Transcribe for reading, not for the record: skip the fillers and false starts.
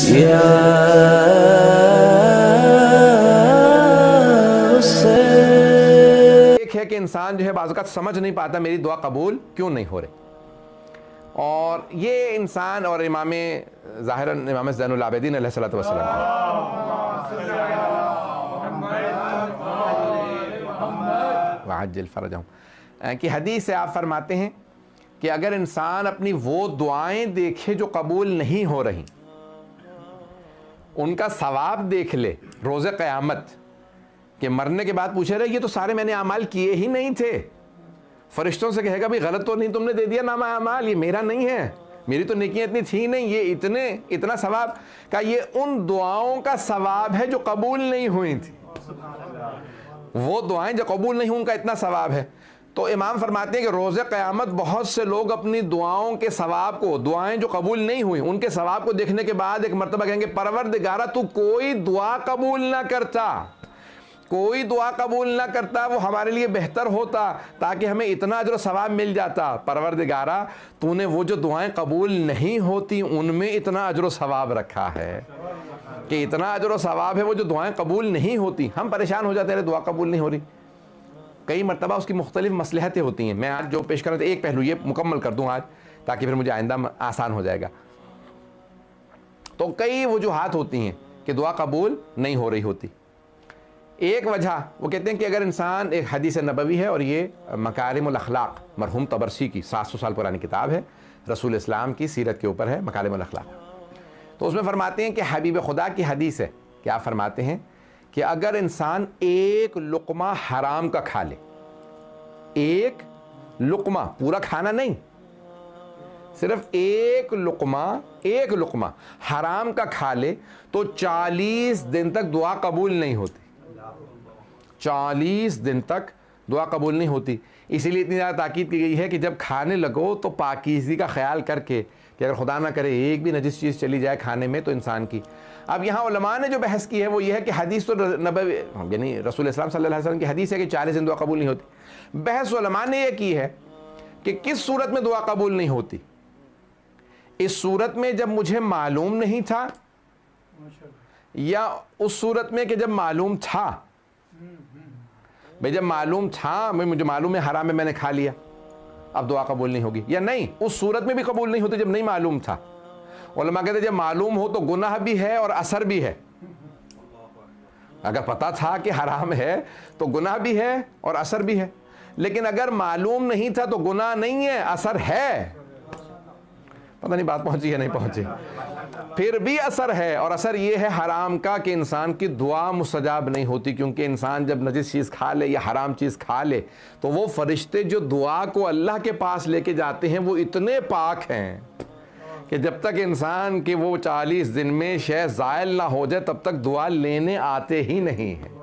एक है कि इंसान जो है बाज़ औक़ात समझ नहीं पाता मेरी दुआ कबूल क्यों नहीं हो रही, और ये इंसान और इमाम ज़ाहिरन इमाम ज़ैनुल आबिदीन अलैहिस्सलातु वस्सलाम वअज्जिल फ़रजहुम की हदीस से आप फरमाते हैं कि अगर इंसान अपनी वो दुआएं देखे जो कबूल नहीं हो रही, उनका सवाब देख ले रोज़े क़यामत कि मरने के बाद पूछे रहे ये तो सारे मैंने अमाल किए ही नहीं थे, फरिश्तों से कहेगा भाई गलत तो नहीं तुमने दे दिया नामा अमाल, ये मेरा नहीं है, मेरी तो नेकियां इतनी थी नहीं, ये इतना सवाब का, ये उन दुआओं का सवाब है जो कबूल नहीं हुई थी, वो दुआएं जो कबूल नहीं हुई उनका इतना सवाब है। तो इमाम फरमाते हैं कि रोज़े क़यामत बहुत से लोग अपनी दुआओं के सवाब को, दुआएं जो कबूल नहीं हुई उनके सवाब को देखने के बाद एक मरतबा कहेंगे परवरदिगारा तू कोई दुआ कबूल ना करता, कोई दुआ कबूल ना करता, वो हमारे लिए बेहतर होता ताकि हमें इतना अजर सवाब मिल जाता। परवरदिगारा तूने वो जो दुआएं कबूल नहीं होती उनमें इतना अजर सवाब रखा है कि इतना अजर सवाब है वो जो दुआएं कबूल नहीं होती। हम परेशान हो जाते हैं दुआ कबूल नहीं हो रही, कई मरतबा उसकी मुख्तलिफ मसलहतें होती हैं। मैं आज जो पेश कर रहा था एक पहलू ये मुकम्मल कर दूँ आज ताकि फिर मुझे आइंदा आसान हो जाएगा। तो कई वजूहात होती हैं कि दुआ कबूल नहीं हो रही होती। एक वजह वो कहते हैं कि अगर इंसान, एक हदीस नबवी है और ये मकारिमुल अखलाक मरहूम तबरसी की 700 साल पुरानी किताब है, रसूल इस्लाम की सीरत के ऊपर है मकारिमुल अखलाक। तो उसमें फरमाते हैं कि हबीब खुदा की हदीस है कि आप फरमाते हैं कि अगर इंसान एक लुक़मा हराम का खा ले, एक लुक़मा, पूरा खाना नहीं, सिर्फ एक लुक़मा हराम का खा ले तो 40 दिन तक दुआ कबूल नहीं होती, 40 दिन तक दुआ कबूल नहीं होती। इसीलिए इतनी ज़्यादा ताकीद की गई है कि जब खाने लगो तो पाकीज़गी का ख्याल करके कि अगर खुदा ना करे एक भी नजिस चीज़ चली जाए खाने में तो इंसान की। अब यहाँ उलमा ने जो बहस की है वो ये है कि हदीस तो नबवी यानी रसूल इस्लाम सल्लल्लाहु अलैहि वसल्लम की हदीस है कि 40 दिन दुआ कबूल नहीं होती। बहस उलमा ने यह की है कि किस सूरत में दुआ कबूल नहीं होती। इस सूरत में जब मुझे मालूम नहीं था, या उस सूरत में कि जब मालूम था, भाई जब मालूम था, मुझे मालूम है हराम में मैंने खा लिया अब दुआ कबूल नहीं होगी, या नहीं उस सूरत में भी कबूल नहीं होती जब नहीं मालूम था। उलमा कहते जब मालूम हो तो गुनाह भी है और असर भी है। अगर पता था कि हराम है तो गुनाह भी है और असर भी है, लेकिन अगर मालूम नहीं था तो गुनाह नहीं है, असर है। पता नहीं बात पहुंची या नहीं पहुंची, फिर भी असर है, और असर ये है हराम का कि इंसान की दुआ मुस्तजाब नहीं होती, क्योंकि इंसान जब नजिस चीज़ खा ले या हराम चीज़ खा ले तो वो फरिश्ते जो दुआ को अल्लाह के पास लेके जाते हैं वो इतने पाक हैं कि जब तक इंसान के वो 40 दिन में शय ज़ायल ना हो जाए तब तक दुआ लेने आते ही नहीं हैं।